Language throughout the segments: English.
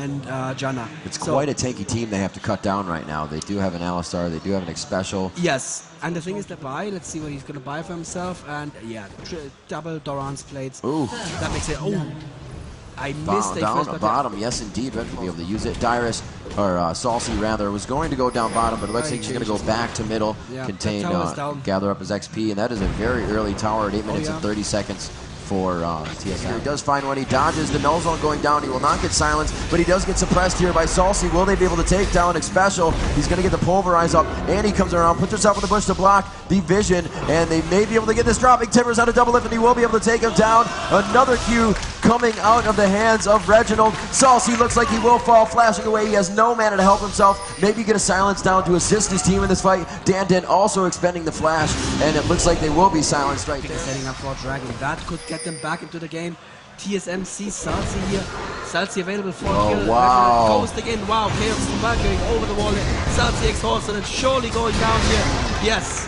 and Janna. It's quite a tanky team they have to cut down right now. They do have an Alistar, they do have an X Special. Yes, and the thing is the buy. Let's see what he's going to buy for himself. And yeah, double Doran's plates. Ooh. That makes it. Oh, I missed down bottom. Yes, indeed. Red will be able to use it. Dyrus, or Salsi rather, was going to go down bottom, but it looks like she's going to go back to middle, contain, gather up his XP, and that is a very early tower at 8 minutes and 30 seconds. For TSM. He does find one. He dodges the null zone going down. He will not get silenced, but he does get suppressed here by Salsi. Will they be able to take down X Special? He's going to get the pulverize up, and he comes around, puts himself in the bush to block the vision, and they may be able to get this dropping. Timbers out of double lift, and he will be able to take him down. Another Q coming out of the hands of Reginald. Salsi looks like he will fall, flashing away. He has no mana to help himself. Maybe get a silence down to assist his team in this fight. Dan also expending the flash, and it looks like they will be silenced right there. Setting up for Dragon. That could get them back into the game. TSM sees Salsi here. Salsi available for kill. Wow. Ghost again. Wow. Chaos from going over the wall. Salsi exhausted and surely going down here. Yes.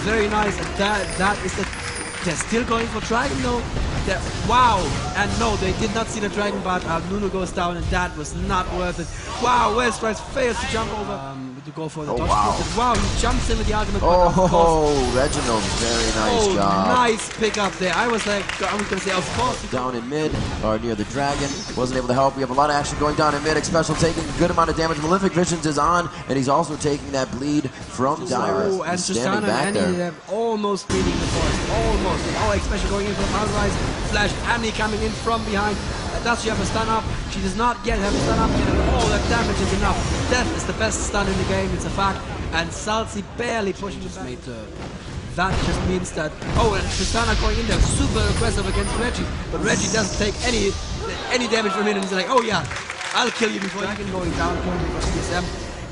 Very nice. And that is the... They're still going for Dragon though. Wow. And no, they did not see the Dragon, but Nuno goes down and that was not worth it. Wow. Westrice fails to jump over. To go for the dodge. Wow, he jumps in with the ultimate. Reginald, very nice job. Nice pickup there. I was going to say, of course. Down in mid, or near the Dragon. Wasn't able to help. We have a lot of action going down in mid. X Special taking a good amount of damage. Malefic Visions is on, and he's also taking that bleed from Dyrus. And Tristana and Annie almost leading the forest. Almost. Oh, X Special going in for the power rise. Flash, Annie coming in from behind. Does she have a stun up? She does not yet have a stun up yet. Oh, that damage is enough. Death is the best stun in the game, it's a fact. And Salsi barely pushing the back. That just means that... Oh, and Tristana going in there, super aggressive against Reggie. But Reggie doesn't take any damage from it, and he's like, oh yeah, I'll kill you before Dragon going down currently for TSM.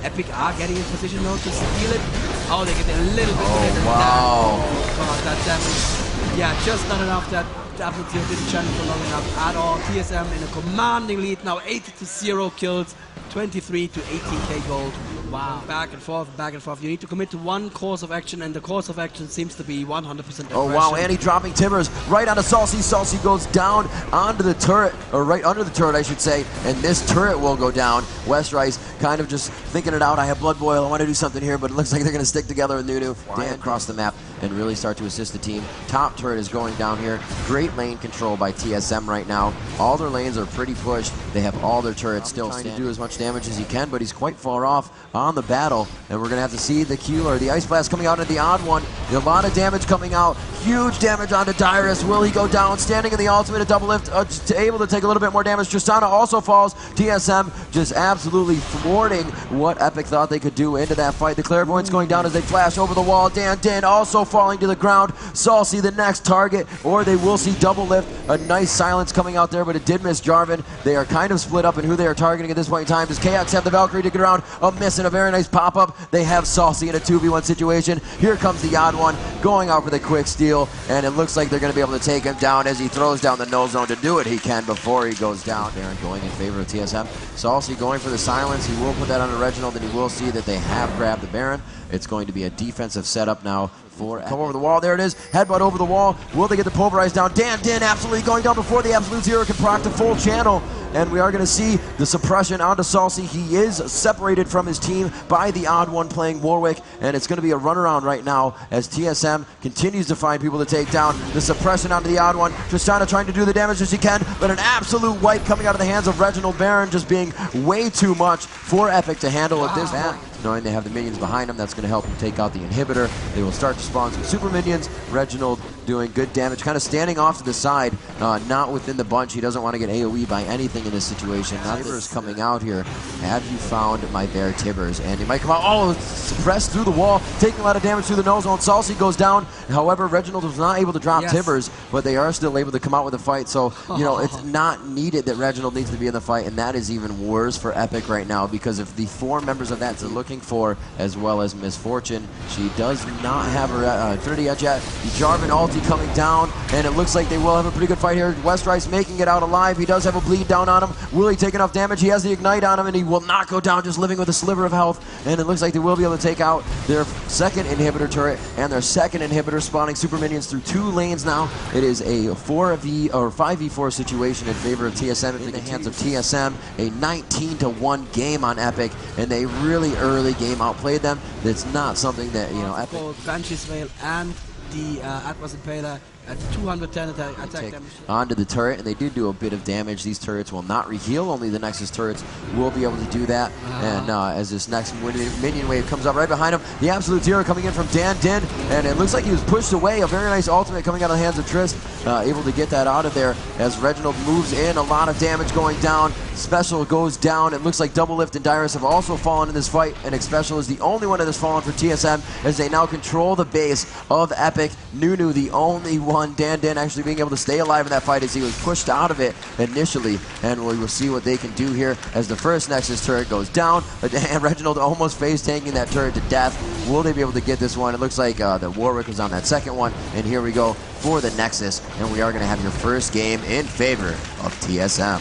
Epik are getting in position now to steal it. Oh, they get a little bit of it. Wow. Oh god, that damage. Yeah, just not enough. That Apple didn't challenge for long enough at all. TSM in a commanding lead now, 80-0 kills, 23 to 18k gold. Wow. Back and forth, back and forth. You need to commit to one course of action, and the course of action seems to be 100% aggression. Oh wow, Annie dropping Timbers right onto Salsi. Salsi goes down onto the turret, or right under the turret I should say, and this turret will go down. Westrice kind of just thinking it out. I have Blood Boil, I want to do something here, but it looks like they're going to stick together with Nunu. Dan across the map and really start to assist the team. Top turret is going down here. Great lane control by TSM right now. All their lanes are pretty pushed. They have all their turrets still trying to do as much damage as he can, but he's quite far off on the battle, and we're going to have to see the Q or the Ice Blast coming out at the odd one. A lot of damage coming out. Huge damage onto Dyrus. Will he go down? Standing in the ultimate, a double lift, able to take a little bit more damage. Tristana also falls. TSM just absolutely thwarting what Epik thought they could do into that fight. The Clairvoyant's going down as they flash over the wall. Dan also falling to the ground. Salsi the next target, or they will see double lift. A nice silence coming out there, but it did miss Jarvan. They are kind of split up in who they are targeting at this point in time. Does KX have the Valkyrie to get around? A miss and a very nice pop-up. They have Salsi in a 2v1 situation. Here comes the odd one, going out for the quick steal, and it looks like they're going to be able to take him down as he throws down the null zone to do what he can before he goes down. Baron going in favor of TSM. Salsi going for the silence. He will put that on Reginald, and he will see that they have grabbed the Baron. It's going to be a defensive setup now for come over the wall. There it is. Headbutt over the wall. Will they get the pulverize down? Dan absolutely going down before the Absolute Zero can proc the full channel. And we are going to see the suppression onto Salsi. He is separated from his team by the odd one playing Warwick, and it's going to be a runaround right now as TSM continues to find people to take down. The suppression onto the odd one. Tristana trying to do the damage as she can, but an absolute wipe coming out of the hands of Reginald. Baron just being way too much for Epik to handle at this point. Knowing they have the minions behind them, that's going to help them take out the inhibitor. They will start to spawn some super minions. Reginald doing good damage, kind of standing off to the side, not within the bunch. He doesn't want to get AoE by anything in this situation. Tibbers coming out here. Have you found my bear Tibbers? And he might come out, oh, suppressed through the wall, taking a lot of damage through the nose zone. Salsi goes down. However, Reginald was not able to drop Tibbers, but they are still able to come out with a fight. So, you know, it's not needed that Reginald needs to be in the fight, and that is even worse for Epik right now, because if the 4 members of that are looking for, as well as Misfortune, she does not have her Infinity Edge yet. The Jarvan ulti ulti coming down, and it looks like they will have a pretty good fight here. Westrice making it out alive. He does have a bleed down on him. Will he take enough damage? He has the ignite on him, and he will not go down, just living with a sliver of health. And it looks like they will be able to take out their second inhibitor turret and their second inhibitor, spawning super minions through 2 lanes now. It is a 5v4 situation in favor of TSM in the hands of TSM. A 19-1 game on Epik, and they really early game outplayed them. That's not something that, you know, Epik. Both Banshee's Veil and the Atlas Impaler at 210 attack damage. Onto the turret, and they did do a bit of damage. These turrets will not reheal, only the Nexus turrets will be able to do that. And as this next minion wave comes up right behind him, the Absolute Zero coming in from Dan Din, and it looks like he was pushed away. A very nice ultimate coming out of the hands of Trist, able to get that out of there as Reginald moves in. A lot of damage going down. Special goes down. It looks like Double Lift and Dyrus have also fallen in this fight, and Special is the only one that has fallen for TSM as they now control the base of Epik. Nunu, the only one. Dan Din actually being able to stay alive in that fight as he was pushed out of it initially, and we will see what they can do here as the first Nexus turret goes down. And Reginald almost face tanking that turret to death. Will they be able to get this one? It looks like the Warwick was on that second one, and here we go for the Nexus, and we are going to have your first game in favor of TSM.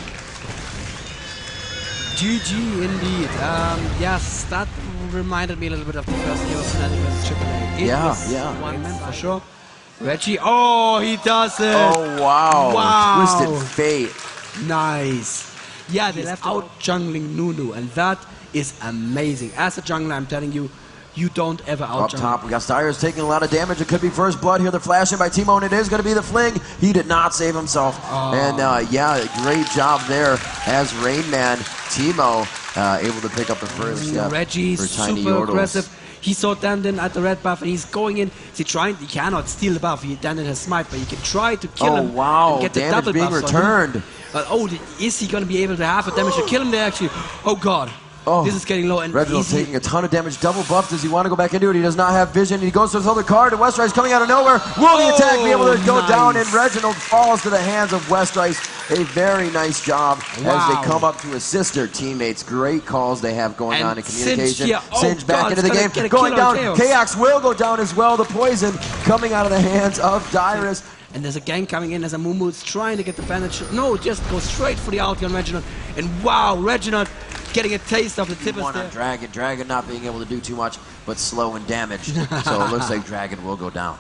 GG indeed. Yes, that reminded me a little bit of the first game of Fnatic vs AAA. It was one man for sure. Reggie, oh, he does it! Oh, wow. Twisted Fate. Nice. Yeah, they left out jungling Nunu, and that is amazing. As a jungler, I'm telling you, you don't ever out jungle. Up top, we got Styres taking a lot of damage. It could be first blood here. The flash in by Timo, and it is going to be the fling. He did not save himself. And yeah, great job there as Rain Man. Timo able to pick up the first step. Reggie's super aggressive. He saw Dandin at the red buff, and he's going in. He cannot steal the buff. Dandin has smite, but he can try to kill him. Oh wow! And get the damage double being returned. But is he going to be able to have a damage to kill him there? Actually, oh god. Oh, this is getting low. And Reginald's taking a ton of damage. Double buff. Does he want to go back into it? He does not have vision. He goes to his other card, and Westrice coming out of nowhere. Will the attack be able to go down? And Reginald falls to the hands of Westrice. A very nice job as they come up to assist their teammates. Great calls they have going on in communication. Singe back into the game. Going down. Chaos will go down as well. The poison coming out of the hands of Dyrus. And there's a gang coming in as a Mumu is trying to get the bandage. No, just go straight for the ulti on Reginald. And wow, Reginald getting a taste of the tip is there. Dragon. Dragon not being able to do too much, but slow and damaged. So it looks like Dragon will go down.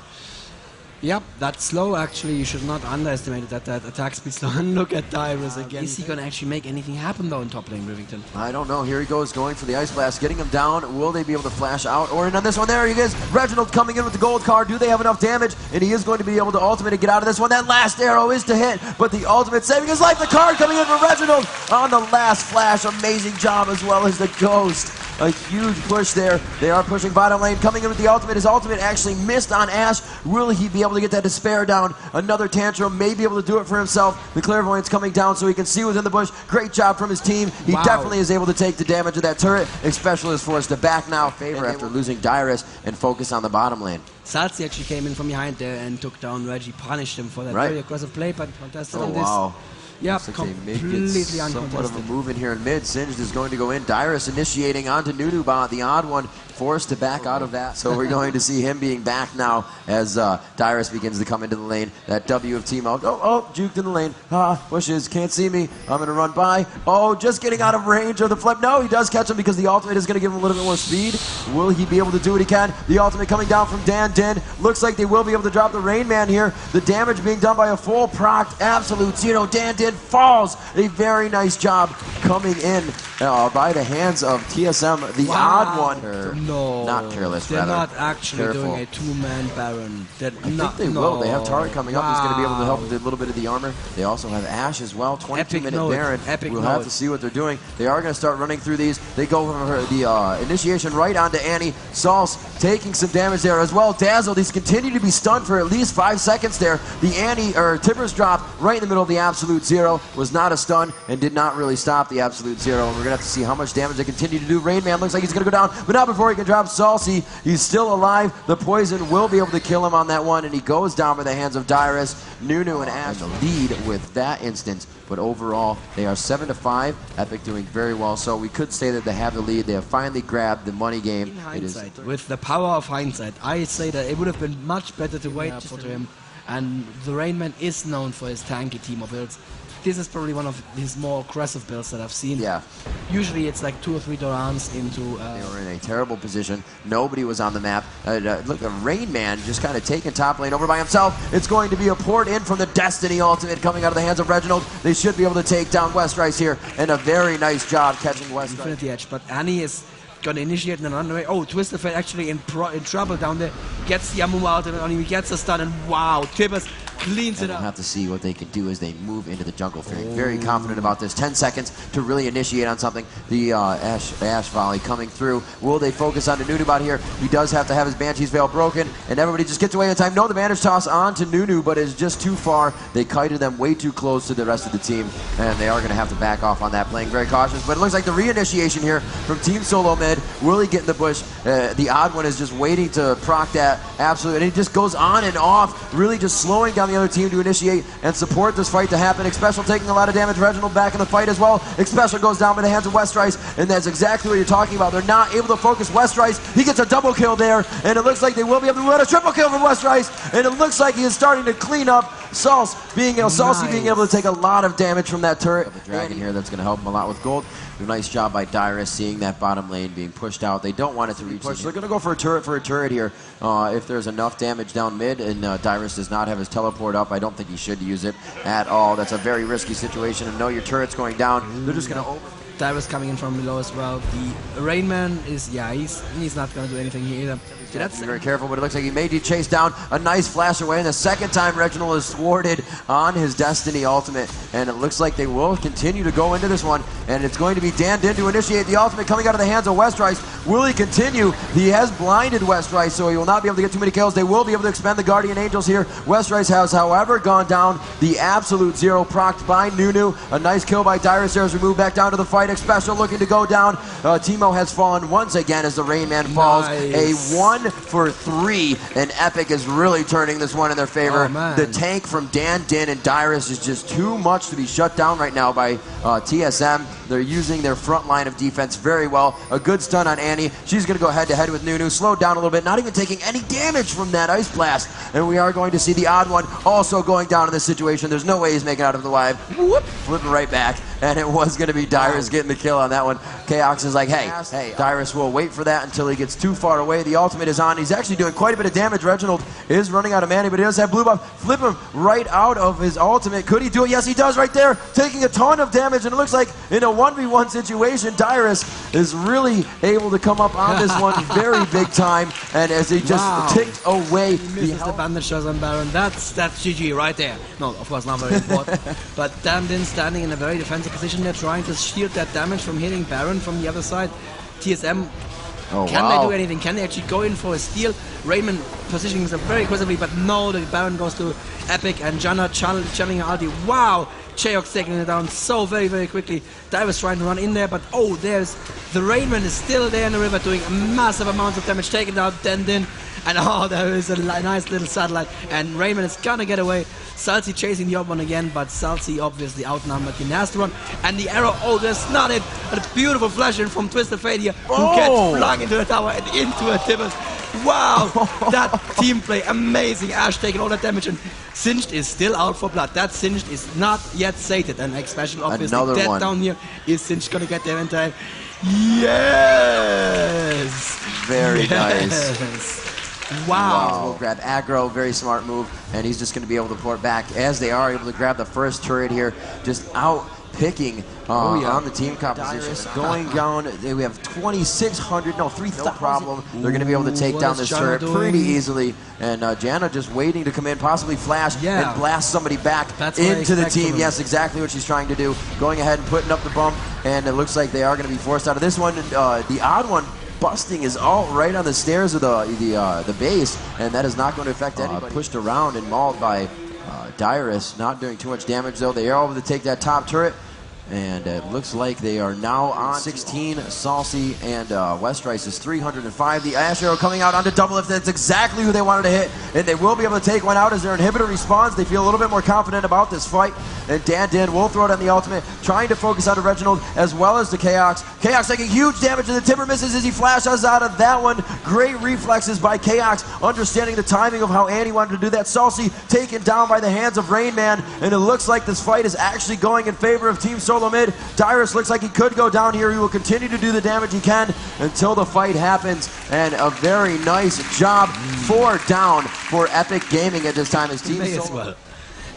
Yep, that's slow actually. You should not underestimate that attack speed slow. And look at Dyrus again. Is he going to actually make anything happen though in top lane, Rivington? I don't know. Here he goes going for the Ice Blast, getting him down. Will they be able to flash out? Or on this one, there he is. Reginald coming in with the gold card. Do they have enough damage? And he is going to be able to ultimate and get out of this one. That last arrow is to hit, but the ultimate saving his life. The card coming in for Reginald on the last flash. Amazing job as well as the ghost. A huge push there. They are pushing bottom lane, coming in with the ultimate. His ultimate actually missed on Ashe. Will he be able to get that Despair down? Another Tantrum, may be able to do it for himself. The Clairvoyant's coming down so he can see within the bush. Great job from his team. He definitely is able to take the damage of that turret. Especially is forced to back now favor after losing Dyrus and focus on the bottom lane. Salsi actually came in from behind there and took down Reggie, punished him for that very aggressive play, but contested on this. Wow. Yeah, completely somewhat of a move in here in mid. Singed is going to go in. Dyrus initiating onto Nunubot, the odd one, forced to back out of that. So we're going to see him being back now as Dyrus begins to come into the lane. That W of Timo. Oh, juked in the lane. Bushes, can't see me. I'm going to run by. Oh, just getting out of range of the flip. No, he does catch him because the ultimate is going to give him a little bit more speed. Will he be able to do what he can? The ultimate coming down from Dan Din. Looks like they will be able to drop the Rain Man here. The damage being done by a full proc Absolute Zero. Dan Din falls. A very nice job coming in by the hands of TSM, the odd one. No, not careless. They're rather. not actually doing a two-man Baron. I think they will. They have Taric coming up. He's going to be able to help with a little bit of the armor. They also have Ashe as well. 22-minute Baron. We'll have to see what they're doing. They are going to start running through these. They go for the initiation right onto Annie. Sauce taking some damage there as well. Dazzled. He's continued to be stunned for at least 5 seconds there. The Annie or Tibbers drop right in the middle of the Absolute Zero was not a stun and did not really stop the Absolute Zero. And we're going to have to see how much damage they continue to do. Rain Man looks like he's going to go down, but not before he can drop Salsi. He's still alive. The poison will be able to kill him on that one, and he goes down by the hands of Dyrus. Nunu and Ashe lead with that instance, but overall they are 7-5. Epik doing very well, so we could say that they have the lead. They have finally grabbed the money game. With the power of hindsight, I say that it would have been much better to wait for him And the Rainman is known for his tanky team of builds. This is probably one of his more aggressive builds that I've seen. Yeah. Usually it's like 2 or 3 Dorans into... They were in a terrible position. Nobody was on the map. Look, the Rain Man just kind of taking top lane over by himself. It's going to be a port in from the Destiny ultimate coming out of the hands of Reginald. They should be able to take down Westrice here, and a very nice job catching Westrice. Infinity Edge, but Annie is going to initiate in an underway. Oh, Twisted Fate actually in trouble down there. Gets the Amumu ultimate on him, he gets a stun, and wow, Tibbers cleans it up. We'll have to see what they can do as they move into the jungle. Feeling very confident about this. 10 seconds to really initiate on something. The Ash volley coming through. Will they focus on the Nunu bot here? He does have to have his Banshee's Veil broken, and everybody just gets away in time. No, the bandage toss on to Nunu, but it's just too far. They kited them way too close to the rest of the team, and they are going to have to back off on that, playing very cautious. But it looks like the reinitiation here from Team Solo Mid. Will he get in the bush? The odd one is just waiting to proc that. Absolutely. And he just goes on and off, really just slowing down the other team to initiate and support this fight to happen. Xpecial taking a lot of damage. Reginald back in the fight as well. Xpecial goes down by the hands of Westrice, and that's exactly what you're talking about. They're not able to focus Westrice. He gets a double kill there, and it looks like they will be able to get a triple kill from Westrice, and it looks like he is starting to clean up. Salcy being able to take a lot of damage from that turret. The dragon here, that's going to help him a lot with gold. Nice job by Dyrus seeing that bottom lane being pushed out. They don't want it to reach push. They're going to go for a turret here. If there's enough damage down mid, and Dyrus does not have his teleport up, I don't think he should use it at all. That's a very risky situation, and know your turret's going down. They're just going to Dyrus coming in from below as well. The Rainman is, he's not going to do anything here either. That's very careful, but it looks like he may be chased down. A nice flash away, and the second time Reginald is thwarted on his Destiny ultimate, and it looks like they will continue to go into this one, and it's going to be Dan Din to initiate the ultimate coming out of the hands of Westrice. Will he continue? He has blinded Westrice, so he will not be able to get too many kills. They will be able to expend the Guardian Angels here. Westrice has, however, gone down. The absolute zero procced by Nunu. A nice kill by Dyrus there as we move back down to the fight. Xpecial looking to go down. Timo has fallen once again as the Rain Man falls. Nice. A 1 for 3, and Epik is really turning this one in their favor. The tank from Dan Din and Dyrus is just too much to be shut down right now by TSM. They're using their front line of defense very well. A good stun on Annie. She's going to go head-to-head with Nunu. Slowed down a little bit, not even taking any damage from that Ice Blast. And we are going to see the odd one also going down in this situation. There's no way he's making out of the live. Whoop, flipping right back. And it was going to be Dyrus getting the kill on that one. Chaos is like, hey, Dyrus will wait for that until he gets too far away. The ultimate is on. He's actually doing quite a bit of damage. Reginald is running out of mana, but he does have blue buff. Flip him right out of his ultimate. Could he do it? Yes, he does right there. Taking a ton of damage, and it looks like in a 1v1 situation, Dyrus is really able to come up on this one very big time, and as he just ticked away the bandage shots on Baron, that's GG right there. No, of course not very important. But Dan Din standing in a very defensive position there, trying to shield that damage from hitting Baron from the other side. TSM, can they do anything? Can they actually go in for a steal? Raymond positioning himself very aggressively, but no, the Baron goes to Epik, and Janna channeling her ulti. Wow! Cheox taking it down so very, very quickly. Dyrus trying to run in there, but oh, there's the Rainman is still there in the river doing a massive amounts of damage, taking down Dan Din. And oh, there is a nice little satellite, and Rainman is gonna get away. Salty chasing the odd one again, but Salty obviously outnumbered. He has to run, and the arrow, oh, that's not it. But a beautiful flash in from Twisted Fate here, who gets flung into the tower and into a Tibbers. Wow, that team play, amazing. Ash taking all that damage, and Singed is still out for blood. That Singed is not yet sated, and Xpecial obviously another dead one down here. Is Singed gonna get there in time? Yes! Very nice. Wow. Will grab aggro, very smart move, and he's just going to be able to port back as they are able to grab the first turret here, just out picking on the team composition. Going down, we have 2,600, no, 3,000. No problem. They're going to be able to take down this turret pretty easily, and Janna just waiting to come in, possibly flash and blast somebody back into the team. Yes, exactly what she's trying to do. Going ahead and putting up the bump, and it looks like they are going to be forced out of this one. The odd one busting his ult right on the stairs of the base, and that is not going to affect anybody. Pushed around and mauled by Dyrus, not doing too much damage though. They are able to take that top turret. And it looks like they are now on 16. Saucy and Westrice is 305. The Ash Arrow coming out onto double lift. That's exactly who they wanted to hit. And they will be able to take one out as their inhibitor responds. They feel a little bit more confident about this fight. And Dan will throw it on the ultimate, trying to focus on Reginald as well as the Chaos. Chaos taking huge damage, and the Timber misses as he flashes out of that one. Great reflexes by Chaos, understanding the timing of how Annie wanted to do that. Saucy taken down by the hands of Rain Man, and it looks like this fight is actually going in favor of Team Solo Mid. Dyrus looks like he could go down here. He will continue to do the damage he can until the fight happens, and a very nice job. 4 down for Epik Gaming at this time as Team Solo. Well.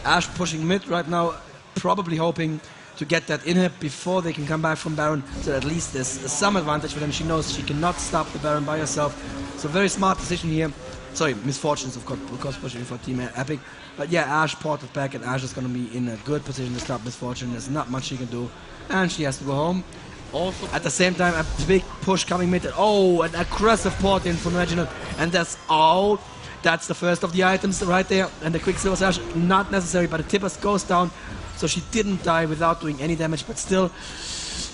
Ash pushing mid right now, probably hoping to get that inhib before they can come back from Baron, so at least there's some advantage for them. She knows she cannot stop the Baron by herself, so very smart decision here. Sorry, misfortunes of course pushing for Team Epik, but yeah, Ash ported back, and Ash is going to be in a good position to stop misfortune. There's not much she can do, and she has to go home. Also, at the same time, a big push coming mid. Oh, an aggressive port in from Reginald, and that's all. That's the first of the items right there, and the Quicksilver Sash, not necessary, but the Tippers goes down, so she didn't die without doing any damage, but still,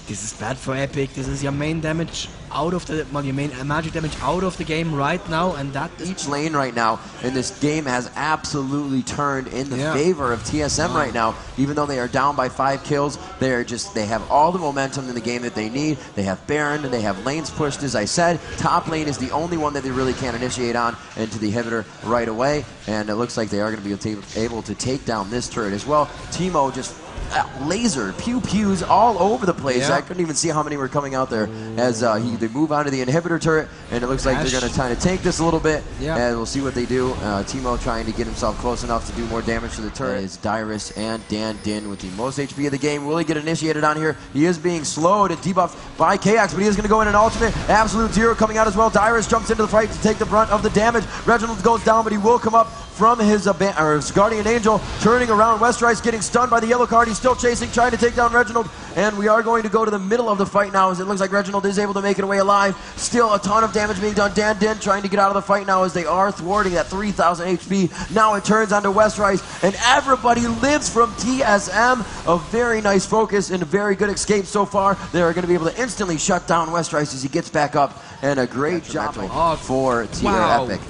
this is bad for Epik. This is your main damage out of the, well, your main magic damage out of the game right now, and that is... Each lane right now in this game has absolutely turned in the favor of TSM right now. Even though they are down by 5 kills, they have all the momentum in the game that they need. They have Baron, and they have lanes pushed, as I said. Top lane is the only one that they really can't initiate on into the inhibitor right away, and it looks like they are going to be able to take down this turret as well. Teemo just laser pews all over the place. I couldn't even see how many were coming out there as they move on to the inhibitor turret, and it looks like they're going to kind of tank this a little bit, and we'll see what they do. Teemo trying to get himself close enough to do more damage to the turret. Is Dyrus and Dan with the most HP of the game. Will he get initiated on here? He is being slowed and debuffed by Chaos, but he is going to go in an ultimate. Absolute Zero coming out as well. Dyrus jumps into the fight to take the brunt of the damage. Reginald goes down, but he will come up from his Guardian Angel, turning around. Westrice getting stunned by the yellow card. He's still chasing, trying to take down Reginald, and we are going to go to the middle of the fight now, as it looks like Reginald is able to make it away alive. Still a ton of damage being done. Dan trying to get out of the fight now, as they are thwarting that 3,000 HP. Now it turns onto Westrice, and everybody lives from TSM. A very nice focus and a very good escape so far. They are going to be able to instantly shut down Westrice as he gets back up, and a great job for Epik.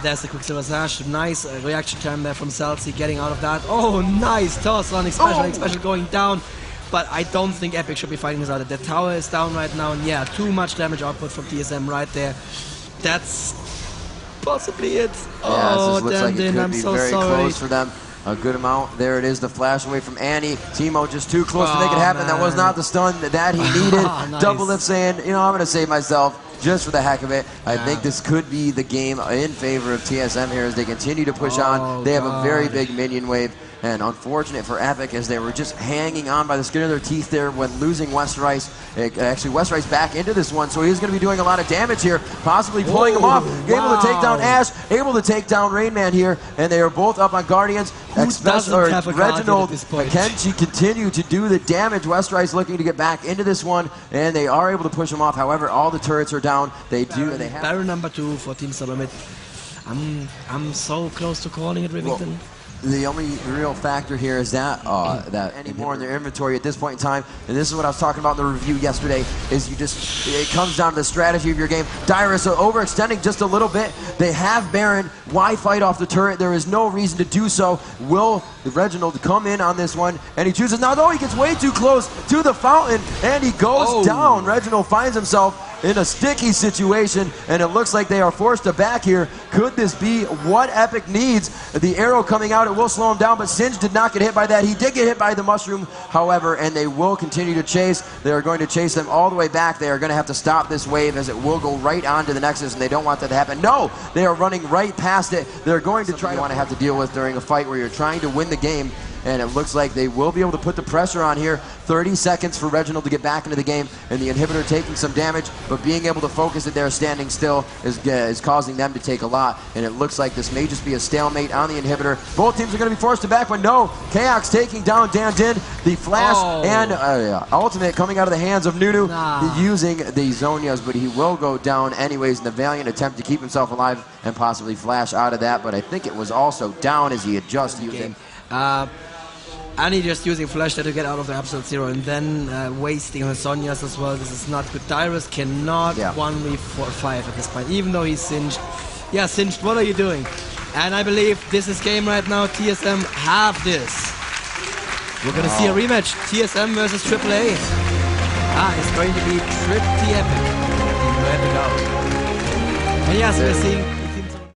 There's the Quicksilver Sash. Nice reaction time there from Celsi getting out of that. Oh, nice toss on Special going down. But I don't think Epik should be fighting this out. The tower is down right now, and yeah, too much damage output from TSM right there. That's possibly it. Oh, this looks like it could I'm be so very sorry. close for them. A good amount. There it is, the flash away from Annie. Teemo just too close to make it happen. Man. That was not the stun that he needed. Nice. Double lift saying, you know, I'm going to save myself just for the heck of it. I think this could be the game in favor of TSM here as they continue to push on. They have a very big minion wave. And unfortunate for Epik, as they were just hanging on by the skin of their teeth there when losing Westrice. Actually, Westrice back into this one, so he's going to be doing a lot of damage here, possibly pulling him off. Able to take down Ash, able to take down Rain Man here, and they are both up on Guardians. Reginald, can she continue to do the damage? Westrice looking to get back into this one, and they are able to push him off. However, all the turrets are down. They have Baron number 2 for Team Solo Mid. I'm so close to calling it Rivington. The only real factor here is that any more in their inventory at this point in time, and this is what I was talking about in the review yesterday, is it comes down to the strategy of your game. Dyrus overextending just a little bit. They have Baron. Why fight off the turret? There is no reason to do so. Will Reginald come in on this one? And he chooses now. No, he gets way too close to the fountain, and he goes down. Reginald finds himself in a sticky situation, and it looks like they are forced to back here. Could this be what Epik needs? The arrow coming out, it will slow him down, but Singe did not get hit by that. He did get hit by the mushroom, however, and they will continue to chase. They are going to chase them all the way back. They are going to have to stop this wave, as it will go right onto the Nexus, and they don't want that to happen. No, they are running right past it. They're going to try to have to deal with during a fight where you're trying to win the game. And it looks like they will be able to put the pressure on here. 30 seconds for Reginald to get back into the game, and the inhibitor taking some damage, but being able to focus it there standing still is causing them to take a lot, and it looks like this may just be a stalemate on the inhibitor. Both teams are going to be forced to back, but no, Chaos taking down Dan. The flash and ultimate coming out of the hands of Nunu using the Zonias, but he will go down anyways in the valiant attempt to keep himself alive and possibly flash out of that, but I think it was also down as he had just used it. Annie just using Flash there to get out of the absolute zero and then wasting her Sonya's as well. This is not good. Dyrus cannot 1v5 at this point, even though he's singed. Yeah, singed, what are you doing? And I believe this is game right now. TSM have this. We're gonna see a rematch. TSM versus AAA. It's going to be Epic. Epic out. And yes, we're seeing